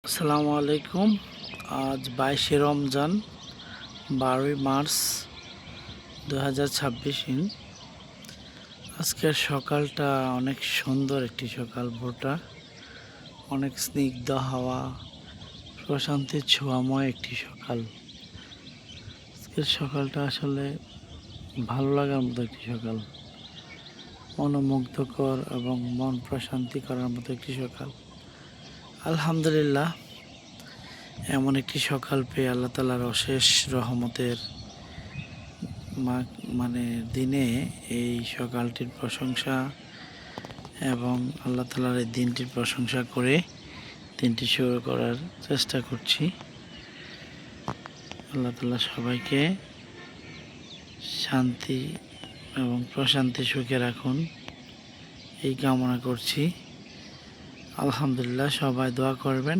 আসসালামু আলাইকুম। আজ 22শে রমজান, 12ই মার্চ 2026। আজকের সকালটা অনেক সুন্দর একটি সকাল। ভোরটা অনেক স্নিগ্ধ হাওয়া, প্রশান্তির ছোঁয়াময় একটি সকাল। আজকের সকালটা আসলে ভালো লাগার মতো একটি সকাল, মনোমুগ্ধকর এবং মন প্রশান্তি করার মতো একটি সকাল। আলহামদুলিল্লাহ, এমন একটি সকাল পেয়ে আল্লাহ তাআলার অশেষ রহমতের মানে দিনে এই সকালটির প্রশংসা এবং আল্লাহ তাআলার এই দিনটির প্রশংসা করে দিনটি শুরু করার চেষ্টা করছি। আল্লাহ তাআলা সবাইকে শান্তি এবং প্রশান্তি সুখে রাখুন, এই কামনা করছি। আলহামদুলিল্লাহ, সবাই দোয়া করবেন।